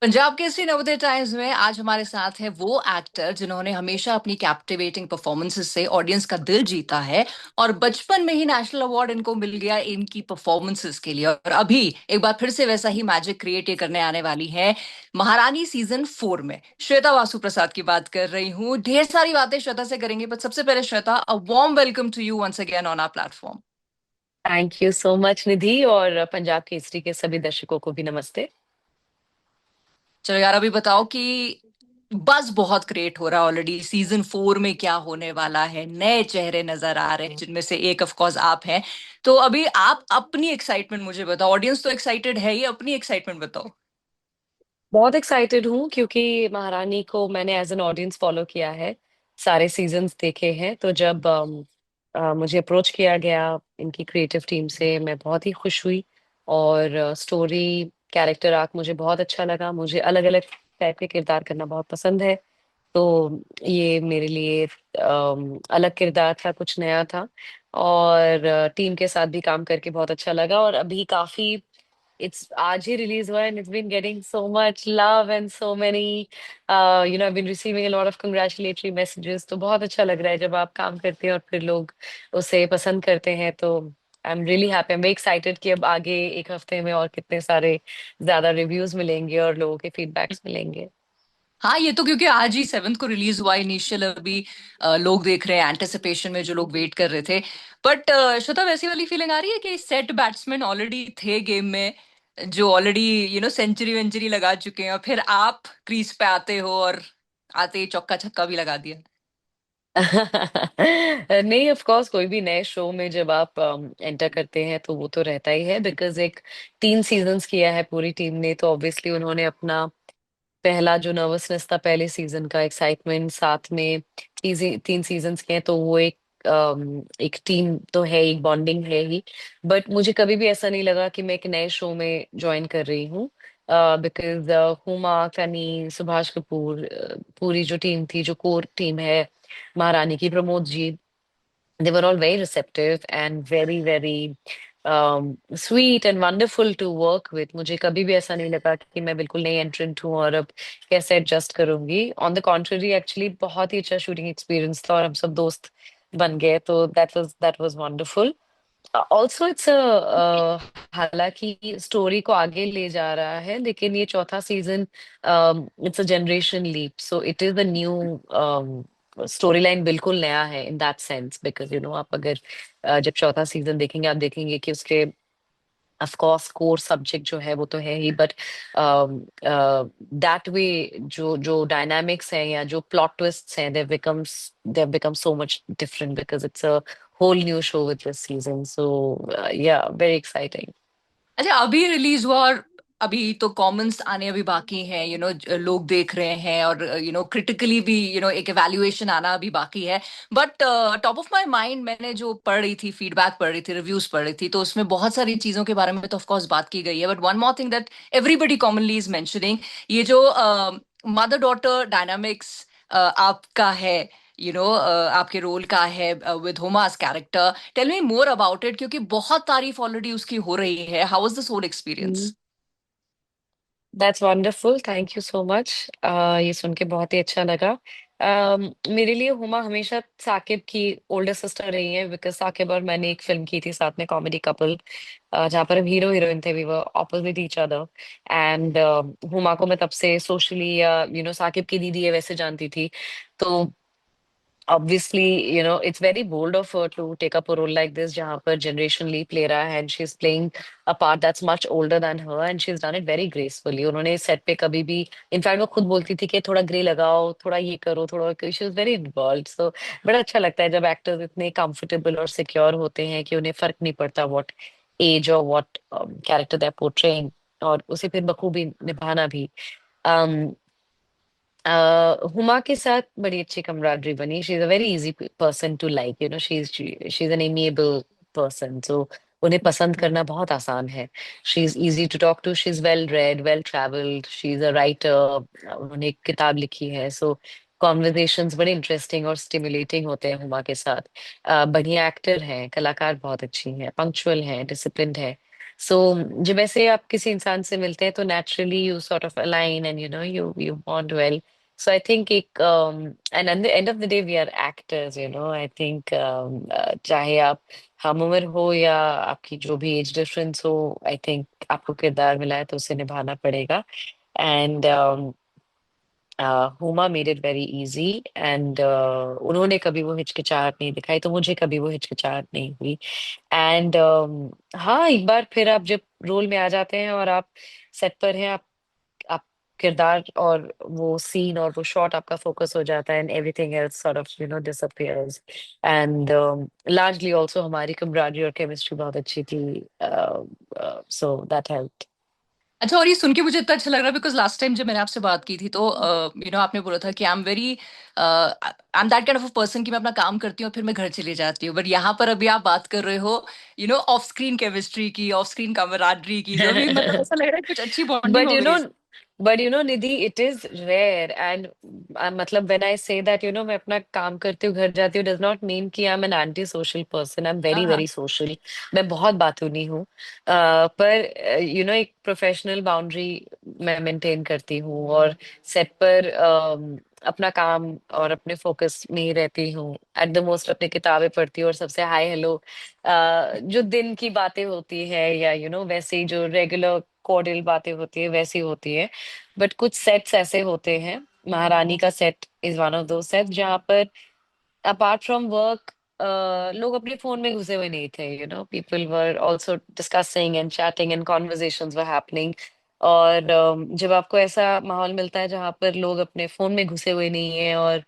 Punjab Kesari Navodaya times में आज हमारे साथ है वो एक्टर जिन्होंने हमेशा अपनी कैप्टिवेटिंग परफॉर्मेंसेस से ऑडियंस का दिल जीता है। और बचपन में ही नेशनल अवार्ड इनको मिल गया इनकी परफॉर्मेंसेस के लिए, और अभी एक बार फिर से वैसा ही मैजिक क्रिएट ये करने आने वाली है महारानी सीजन 4 में। श्वेता वासु प्रसाद की बात कर रही हूँ। ढेर सारी बातें श्वेता से करेंगे, बट सबसे पहले Shweta, a warm welcome to you once again on our platform. Thank you so much Nidhi और पंजाब केसरी के सभी दर्शकों को भी नमस्ते। चलो यार, अभी बताओ कि बस बहुत क्रिएट हो रहा है ऑलरेडी। सीजन 4 में क्या होने वाला है, नए चेहरे नजर आ रहे हैं जिनमें से एक ऑफ कोर्स आप हैं। तो अभी आप अपनी एक्साइटमेंट मुझे बताओ। ऑडियंस तो एक्साइटेड है ही, अपनी एक्साइटमेंट बताओ। बहुत एक्साइटेड हूँ क्योंकि महारानी को मैंने एज एन ऑडियंस फॉलो किया है। सारे सीजन्स देखे हैं। तो जब मुझे अप्रोच किया गया इनकी क्रिएटिव टीम से, मैं बहुत ही खुश हुई। और स्टोरी, कैरेक्टर आर्क मुझे बहुत अच्छा लगा। मुझे अलग अलग टाइप के किरदार करना बहुत पसंद है। तो ये मेरे लिए अलग किरदार था, कुछ नया था। और टीम के साथ भी काम करके बहुत अच्छा लगा। और अभी काफी, इट्स आज ही रिलीज हुआ and it's been getting so much love and so many I been receiving a lot of congratulatory messages. तो बहुत अच्छा लग रहा है जब आप काम करते हैं और फिर लोग उसे पसंद करते हैं। तो I am really happy, I am very excited कि अब आगे एक हफ्ते में और कितने सारे ज्यादा रिव्यूज मिलेंगे और लोगों के फीडबैक्स मिलेंगे। हाँ, ये तो क्योंकि आज ही 7 को रिलीज हुआ इनिशियल। अभी लोग देख रहे हैं एंटिसिपेशन में, जो लोग वेट कर रहे थे। बट श्वेता, वैसी वाली फीलिंग आ रही है कि सेट बैट्समैन ऑलरेडी थे गेम में, जो ऑलरेडी सेंचुरी वेंचुरी लगा चुके हैं, और फिर आप क्रीज पे आते हो और आते ही चौका छक्का भी लगा दिया। नहीं, ऑफ कोर्स कोई भी नए शो में जब आप एंटर करते हैं तो वो तो रहता ही है, बिकॉज एक 3 सीजन्स किया है पूरी टीम ने। तो ऑब्वियसली उन्होंने अपना पहला जो नर्वसनेस था पहले सीजन का, एक्साइटमेंट, साथ में 3 सीजन्स के हैं तो वो एक टीम तो है, एक बॉन्डिंग है ही। बट मुझे कभी भी ऐसा नहीं लगा कि मैं एक नए शो में ज्वाइन कर रही हूँ। बिकॉज हुमा, फनी, सुभाष कपूर, पूरी जो टीम थी, जो कोर टीम है महारानी की, Pramod ji, they were all very receptive and very very sweet and wonderful to work with. मुझे कभी भी ऐसा नहीं लगा कि मैं बिल्कुल नई एंट्रेंट हूँ और अब कैसे एडजस्ट करूंगी। ऑन द कॉन्ट्ररी, एक्चुअली बहुत ही अच्छा शूटिंग एक्सपीरियंस था और हम सब दोस्त बन गए। तो that was wonderful. Also it's हालांकि स्टोरी को आगे ले जा रहा है, लेकिन ये चौथा season, it's a generation leap, so it is the new storyline, बिल्कुल नया है इन दैट सेंस। बिकॉज आप अगर जब चौथा सीजन देखेंगे, आप देखेंगे कि उसके ऑफ कोर्स कोर सब्जेक्ट जो है वो तो है ही, बट दैट वे जो जो डायनामिक्स हैं या जो प्लॉट ट्विस्ट्स हैं, they become so much different because it's a whole new show with this season. So yeah, very exciting. अच्छा, अभी रिलीज हुआ और अभी तो कॉमेंट्स आने अभी बाकी हैं। लोग देख रहे हैं, और क्रिटिकली भी एक एवेल्युएशन आना अभी बाकी है। But top of my mind, मैंने जो पढ़ रही थी, फीडबैक पढ़ रही थी, रिव्यूज पढ़ रही थी, तो उसमें बहुत सारी चीजों के बारे में तो ऑफ कोर्स बात की गई है। But one more thing that everybody commonly is mentioning, ये जो मदर डॉटर डायनामिक्स आपका है, आपके रोल का है with Huma's character. Tell me more about it, क्योंकि बहुत तारीफ ऑलरेडी उसकी हो रही है। How was this whole experience? Mm. That's wonderful. Thank you so much. ये सुन के बहुत ही अच्छा लगा। मेरे लिए हुमा हमेशा साकिब की ओल्डर सिस्टर रही है, बिकॉज साकिब और मैंने एक फिल्म की थी साथ में, कॉमेडी कपल, जहाँ पर हम हीरो हीरोइन थे, we were opposite each other. And Huma को मैं तब से सोशली या साकिब की दीदी है वैसे जानती थी। तो obviously it's very bold of her to take up a role like this, जहाँ पर generation leap ले रहा है, and she's playing a part that's much older than her and she's done it very gracefully. उन्होंने set पे कभी भी, in fact वो खुद बोलती थी कि थोड़ा ग्रे लगाओ, थोड़ा ये करो, थोड़ा, she was very involved. So बड़ा अच्छा लगता है जब एक्टर्स इतने कंफर्टेबल और सिक्योर होते हैं कि उन्हें फर्क नहीं पड़ता what age or what character they're portraying, और उसे फिर बखूबी निभाना भी। um, हुमा के साथ बड़ी अच्छी कमराडरी बनी। She is a very easy person to like, she is an amiable person, so उन्हें पसंद करना बहुत आसान है। She is easy to talk to, she is well read, well travelled, she is a writer, उन्होंने एक किताब लिखी है। सो कॉन्वर्जेशंस बड़े इंटरेस्टिंग और स्टिमुलेटिंग होते हैं हुमा के साथ। बढ़िया एक्टर हैं, कलाकार बहुत अच्छी हैं, पंक्चुअल हैं, डिसिप्लिन्ड है। सो जब ऐसे आप किसी इंसान से मिलते हैं तो naturally you sort of align and you bond well. So I think एक and at the end of the day we are actors, I think चाहे आप हम उम्र हो या आपकी जो भी एज डिफरेंस हो, आई थिंक आपको किरदार मिला है तो उसे निभाना पड़ेगा. And Huma made it very easy. And उन्होंने कभी वो हिचकिचाहट नहीं दिखाई, तो मुझे कभी वो हिचकिचाहट नहीं हुई. एंड हाँ, एक बार फिर आप जब रोल में आ जाते हैं और आप सेट पर हैं, आप किरदार और वो सीन और वो शॉट आपका फोकस हो जाता है, and everything else sort of disappears. And largely also हमारी कम्राडरी और केमिस्ट्री बहुत अच्छी थी, सो दैट हेल्प्ड. अच्छा, और ये सुन के मुझे इतना अच्छा लग रहा है बिकॉज लास्ट टाइम जब मैंने आपसे बात की थी तो आपने बोला था कि I am that kind of a person कि मैं अपना काम करती हूँ और फिर मैं घर चली जाती हूँ, बट यहाँ पर अभी आप बात कर रहे हो ऑफ स्क्रीन केमिस्ट्री की, ऑफ स्क्रीन कमराडरी की, जो भी मतलब ऐसा लग रहा है कुछ अच्छी बॉन्डिंग But हो गई. Nidhi, it is rare. And मतलब when I say that, मैं अपना काम करती हूँ घर जाती हूँ, does not mean कि I'm an anti social person. I'm very हाँ. very social. मैं बहुत बातूनी हूँ. पर एक प्रोफेशनल बाउंड्री मैं मेंटेन करती हूँ, और सेट पर अपना काम और अपने फोकस में ही रहती हूँ. एट द मोस्ट अपनी किताबें पढ़ती हूँ और सबसे हाय हेलो जो दिन की बातें होती है, या वैसे ही जो रेगुलर कॉर्डियल बातें होती है वैसी होती है. बट कुछ सेट्स ऐसे होते हैं, महारानी का सेट इज वन ऑफ दो सेट, जहाँ पर अपार्ट फ्रॉम वर्क लोग अपने फोन में घुसे हुए नहीं थे. People were also discussing and chatting and conversations were happening. और जब आपको ऐसा माहौल मिलता है जहाँ पर लोग अपने फोन में घुसे हुए नहीं है, और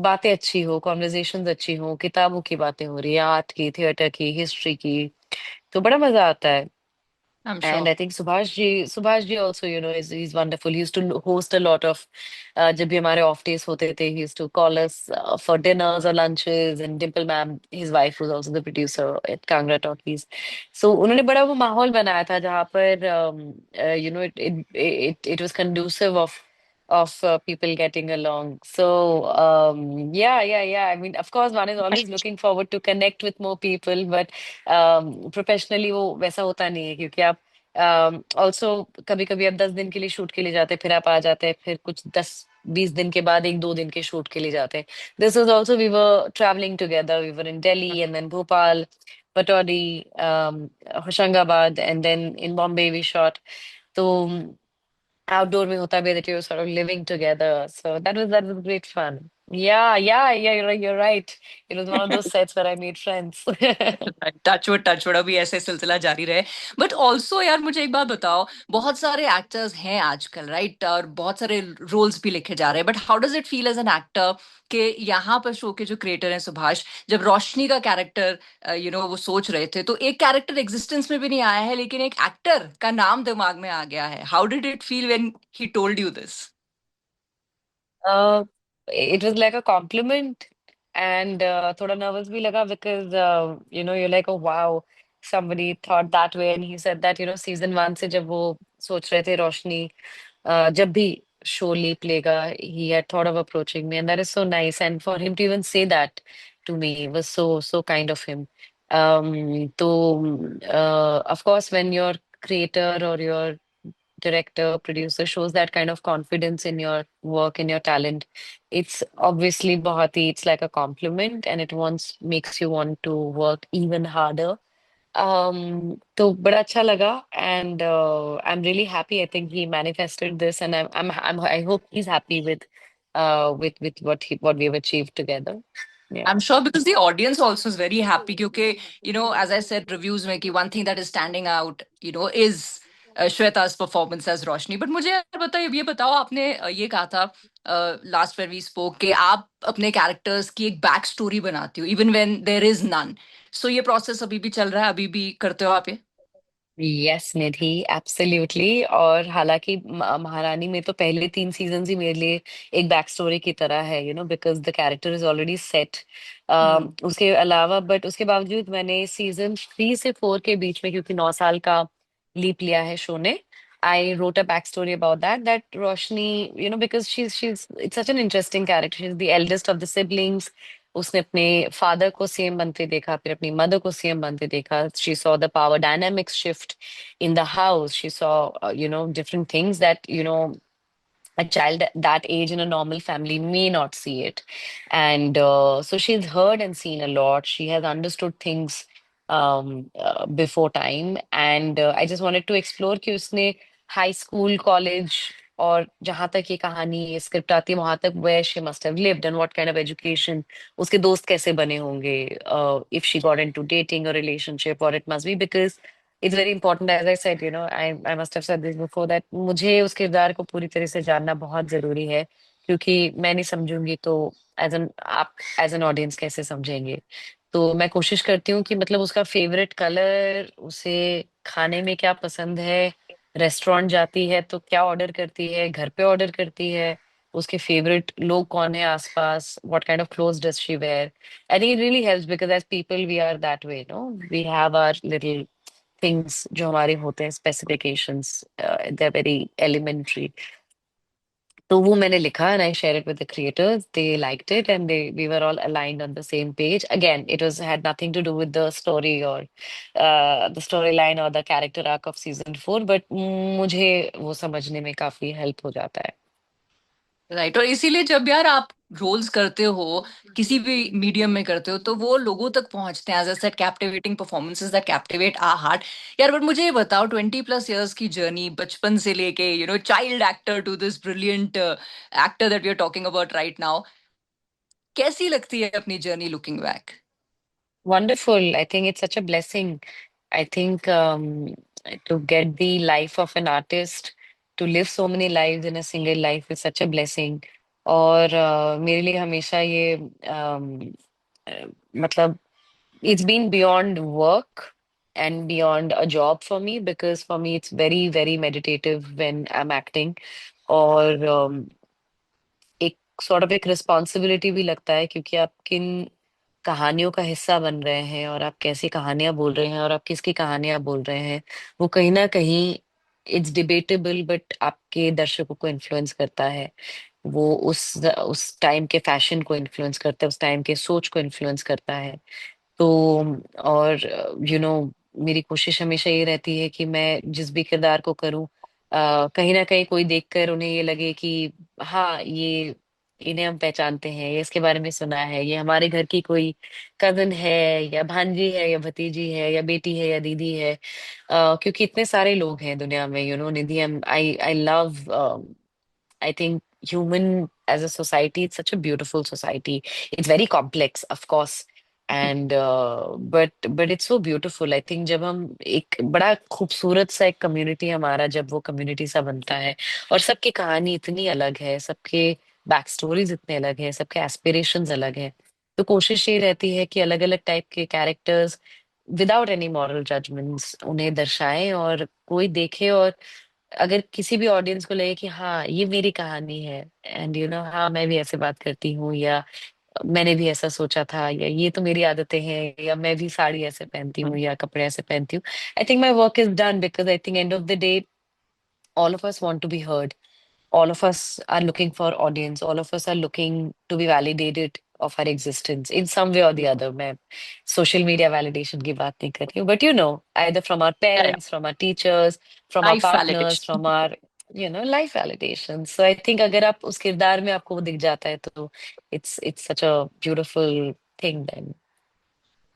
बातें अच्छी हो, कॉन्वर्जेशंस अच्छी हो, किताबों की बातें हो रही है, आर्ट की, थिएटर की, हिस्ट्री की, तो बड़ा मजा आता है. I am And sure. I think Subhash ji also, he's wonderful. He used to host a lot of, जब भी हमारे off days होते थे, he used to call us for dinners or lunches. And Dimple ma'am, his wife, was also the producer at Kangra Talkies. So उन्होंने बड़ा वो माहौल बनाया था जहाँ पर, it was conducive of people getting along. So yeah. I mean, of course, one is always looking forward to connect with more people, but professionally वो वैसा होता नहीं है, क्योंकि आप ऑल्सो कभी कभी आप 10 दिन के लिए शूट के लिए जाते हैं, फिर आप आ जाते हैं, फिर कुछ 10-20 दिन के बाद 1-2 दिन के शूट के लिए जाते हैं. This was also, we were travelling together, we were in Delhi and then Bhopal, Pataudi, Hoshangabad, and then in Bombay we shot. तो आउटडोर में होता भी that you're sort of living together, so that was great fun. Yeah, you're right. It was one of those sets where I made friends. Touchwood अभी ऐसे सिलसिला जारी रहे. But also यार मुझे एक बात बताओ, बहुत सारे एक्टर्स हैं आजकल, राइट, और बहुत सारे रोल्स भी लिखे जा रहे हैं, but how does it feel as an actor कि यहाँ पर शो के जो क्रिएटर हैं सुभाष, जब रोशनी का कैरेक्टर वो सोच रहे थे तो एक कैरेक्टर एग्जिस्टेंस में भी नहीं आया है लेकिन एक एक्टर का नाम दिमाग में आ गया है. How did it feel when he told you this? uh, it was like a compliment, and थोड़ा nervous भी लगा, because you're like, oh wow, somebody thought that way. And he said that, season 1 से जब वो सोच रहे थे रोशनी, जब भी शो लीप लेगा, he had thought of approaching me, and that is so nice. And for him to even say that to me was so kind of him. तो of course, when your creator or your director, producer shows that kind of confidence in your work, in your talent, it's obviously it's like a compliment, and it wants makes you want to work even harder. तो बड़ा अच्छा लगा. And I'm really happy. I think he manifested this, and I hope he's happy with what we've achieved together. Yeah. I'm sure because the audience also is very happy क्योंकि as I said reviews में कि one thing that is standing out is श्वेता's performance as Roshni. But मुझे यार बताइए, ये बताओ, आपने ये कहा था लास्ट वेयर वी स्पोक कि आप अपने कैरेक्टर्स की एक बैक स्टोरी बनाती हो even when there is none. So ये प्रोसेस अभी भी चल रहा है, अभी भी करते हो आप ये? यस निधि, एब्सोल्युटली. और हालांकि महारानी में तो पहले 3 सीजन ही मेरे लिए एक बैक स्टोरी की तरह है, because the character is already set. Hmm. उसके अलावा, बट उसके बावजूद मैंने सीजन 3 से 4 के बीच में, क्योंकि 9 साल का लीप लिया है शो ने, I wrote a back story about that Roshni, because she is it's such an interesting character. She is the eldest of the siblings. उसने अपने फादर को सीएम बनते देखा, फिर अपनी मदर को सीएम बनते देखा. She saw the power dynamics shift in the house. She saw, different things that, a child at that age in a normal family may not see it. And so she's heard and seen a lot. She has understood things before time. And I just wanted to explore कि उसने high school, college, और जहां तक ये कहानी ये script आती है वहां तक where she must have lived and what kind of education, उसके दोस्त कैसे बने होंगे, if she got into dating or relationship, or it must be because it's very important, as I said, I must have said this before, that मुझे उस किरदार को पूरी तरह से जानना बहुत जरूरी है, क्योंकि मैं नहीं समझूंगी तो आप एज एन ऑडियंस कैसे समझेंगे. तो मैं कोशिश करती हूँ कि मतलब उसका फेवरेट कलर, उसे खाने में क्या पसंद है, रेस्टोरेंट जाती है तो क्या ऑर्डर करती है, घर पे ऑर्डर करती है, उसके फेवरेट लोग कौन है आसपास, what kind of clothes does she wear. I think it really helps because as people we are that way, no, we have our little things जो हमारे होते हैं, specifications, they are very elementary. तो वो मैंने लिखा and I share it with the creators, they liked it and they we were all aligned on the same page. Again it was had nothing to do with the story और the story line और the character arc off season 4, but मुझे वो समझने में काफी help हो जाता है. राइट। और इसीलिए जब यार आप रोल्स करते हो, किसी भी मीडियम में करते हो, तो वो लोगों तक पहुंचते हैं, as I said, captivating performances that captivate our heart. यार बट मुझे ये बताओ, 20+ इयर्स की जर्नी, बचपन से लेके child actor to this brilliant actor that we are talking about right now, कैसी लगती है अपनी journey looking back? Wonderful. I think it's such a blessing. I think to get the life of an artist, to live so many lives in a single life is such a blessing. और मेरे लिए हमेशा ये मतलब it's been beyond work and beyond a job for me, because for me it's very very meditative when I'm acting. और एक sort of एक responsibility भी लगता है, क्योंकि आप किन कहानियों का हिस्सा बन रहे हैं और आप कैसी कहानियां बोल रहे हैं और आप किसकी कहानियां बोल रहे हैं, वो कहीं ना कहीं इट्स डिबेटेबल, बट आपके दर्शकों को इन्फ्लुएंस करता है. वो उस टाइम के फैशन को इन्फ्लुएंस करता है, उस टाइम के सोच को इन्फ्लुएंस करता है. तो और मेरी कोशिश हमेशा ये रहती है कि मैं जिस भी किरदार को करूं, कहीं ना कहीं कोई देखकर उन्हें ये लगे कि हाँ, ये इन्हें हम पहचानते हैं, ये इसके बारे में सुना है, ये हमारे घर की कोई कजन है, या भांजी है, या भतीजी है, या बेटी है, या दीदी है. क्योंकि इतने सारे लोग हैं दुनिया में, Nidhi, I I love, I think human as a society, it's such a beautiful society. It's very complex, of course, and but it's so beautiful. I think जब हम एक बड़ा खूबसूरत सा एक कम्युनिटी हमारा, जब वो कम्युनिटी सा बनता है, और सबकी कहानी इतनी अलग है, सबके बैक स्टोरीज इतने अलग हैं, सबके एस्पिरेशंस अलग हैं, तो कोशिश ये रहती है कि अलग अलग टाइप के characters without any moral judgments उन्हें दर्शाएं, और कोई देखे, और अगर किसी भी ऑडियंस को लगे कि हाँ, ये मेरी कहानी है, एंड हाँ, मैं भी ऐसे बात करती हूँ, या मैंने भी ऐसा सोचा था, या ये तो मेरी आदतें हैं, या मैं भी साड़ी ऐसे पहनती हूँ या कपड़े ऐसे पहनती हूँ. I think my work is done, because I think and of the day all of us want to be heard. All of us are looking for audience. All of us are looking to be validated of our existence in some way or the other. मैं social media validation की बात नहीं कर रही हूँ, but either from our या या parents, from our teachers, from our life partners, validation. from our life validation. So I think अगर आप उस किरदार में आपको वो दिख जाता है, तो it's such a beautiful thing then.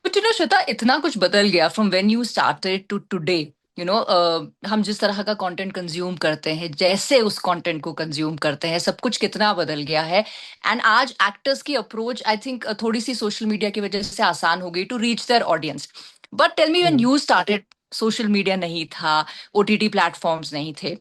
But Shweta, इतना कुछ बदल गया from when you started to today. हम जिस तरह का कंटेंट कंज्यूम करते हैं, जैसे उस कंटेंट को कंज्यूम करते हैं, सब कुछ कितना बदल गया है। एंड आज एक्टर्स की अप्रोच आई थिंक थोड़ी सी सोशल मीडिया की वजह से आसान हो गई to reach their audience. But tell me, when Hmm. You started, social media नहीं था, ओटीटी प्लेटफॉर्म्स नहीं थे,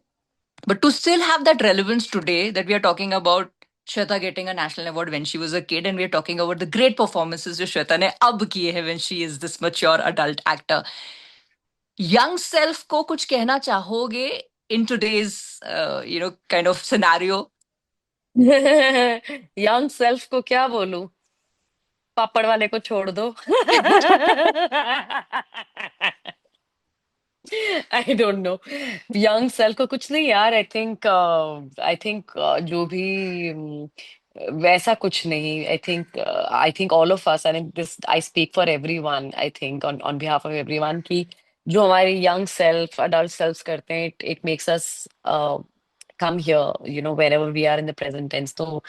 but to still have that relevance today, that we are talking about Shweta getting a national award when she was a kid, and we are talking about the great performances जो श्वेता ने अब किए हैं when she is this mature adult actor. Young self को कुछ कहना चाहोगे in today's kind of scenario? Young self को क्या बोलूं, पापड़ वाले को छोड़ दो. I don't know. Young self को कुछ नहीं यार. आई थिंक जो भी वैसा कुछ नहीं। I think all of us, and this I speak for everyone, I think on on behalf of everyone, कि जो हमारे यंग सेल्फ, अडल्ट सेल्फ करते हैं, it it makes us come here, you know, wherever we are in the present tense. तो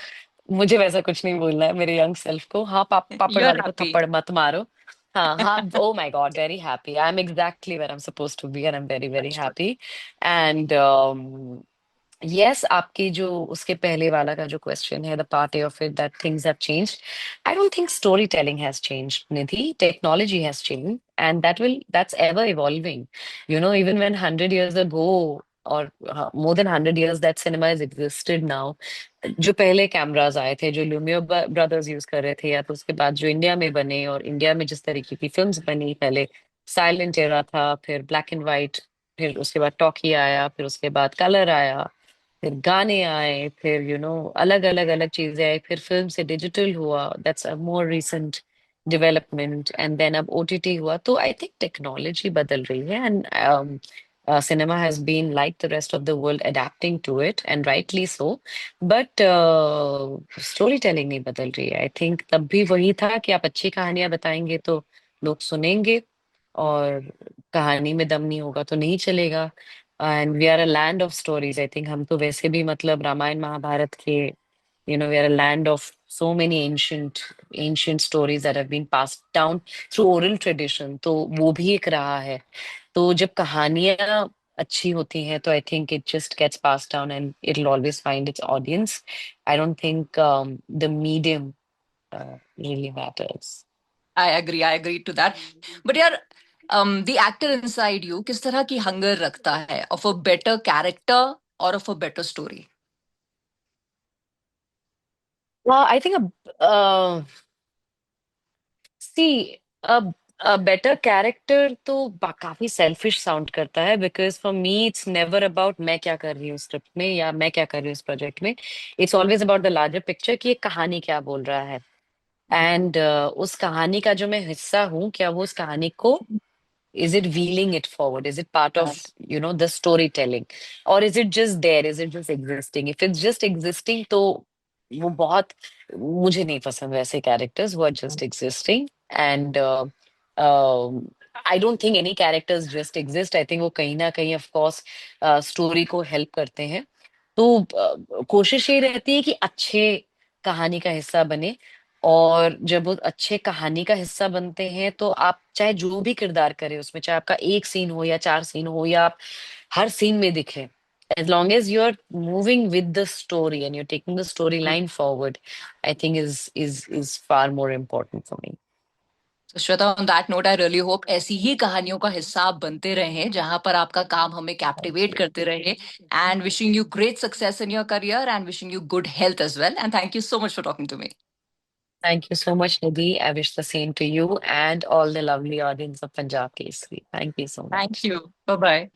मुझे वैसा कुछ नहीं बोलना है मेरे यंग सेल्फ को। हाँ, पापड़ यू आर वाले को हैप्पी। थप्पड़ मत मारो। हाँ हाँ, oh my god, very happy, I am exactly where I am suppose to be, and I am very very happy. And yes, आपकी जो उसके पहले वाला का जो क्वेश्चन है, the part A of it, that things have changed, I don't think storytelling has changed, Nidhi, technology has changed, and that's ever evolving, you know, even when 100 years ago, or more than 100 years that cinema has existed now, जो पहले cameras आए थे, जो लुमियो brothers use कर रहे थे, या तो उसके बाद जो इंडिया में बने, और इंडिया में जिस तरीके की फिल्म्स बनी, पहले साइलेंट एरा था, फिर ब्लैक एंड वाइट, फिर उसके बाद टॉकी आया, फिर उसके बाद कलर आया, फिर गाने आए, फिर अलग अलग अलग चीजें आई, फिर फिल्म से डिजिटल हुआ, that's a more recent development, and then अब ओटीटी हुआ। तो आई थिंक टेक्नोलॉजी बदल रही है, and cinema has been, like the rest of the world, adapting to it, and rightly so. But story telling नहीं बदल रही है। आई थिंक तब भी वही था कि आप अच्छी कहानियां बताएंगे तो लोग सुनेंगे, और कहानी में दम नहीं होगा तो नहीं चलेगा। And we are a land of stories, I think हम तो वैसे भी, मतलब रामायण महाभारत के, we are a land of so many ancient stories that have been passed down through oral tradition, तो वो भी एक रहा है। तो जब कहानियां अच्छी होती हैं तो I think it just gets pass down, and it will always find its audience. I don't think the medium really matters. I agree to that. But यार, द एक्टर इनसाइड यू किस तरह की हंगर रखता है of a better character और of a better story? I think see, a better character तो काफी selfish sound करता है, because for me it's never about मैं क्या कर रही हूँ स्क्रिप्ट में, या मैं क्या कर रही हूँ इस प्रोजेक्ट में। It's always about the larger picture, कि ये कहानी क्या बोल रहा है, एंड उस कहानी का जो मैं हिस्सा हूँ, क्या वो उस कहानी को, is it wheeling it forward, is it part of the storytelling, or is it just there, is it just existing? If it's just existing, तो वो बहुत, मुझे नहीं पसंद वैसे characters who are just existing. And I don't think any characters just exist. I think वो कहीं ना कहीं of course स्टोरी को हेल्प करते हैं। तो कोशिश ये रहती है कि अच्छे कहानी का हिस्सा बने, और जब वो अच्छे कहानी का हिस्सा बनते हैं तो आप चाहे जो भी किरदार करें उसमें, चाहे आपका एक सीन हो या चार सीन हो, या आप हर सीन में दिखे, as long as you're moving with the story and you're taking the storyline forward, I think is far more important for me. तो Shweta, on that note, I really hope ऐसी ही कहानियों का हिस्सा आप बनते रहे जहां पर आपका काम हमें Thank कैप्टिवेट you. करते रहे। And wishing you great success in your career, and wishing you good health as well, and thank you so much for talking to me. Thank you so much, Nidhi. I wish the same to you and all the lovely audience of Punjab Kesari. Thank you so thank much. You. Bye bye.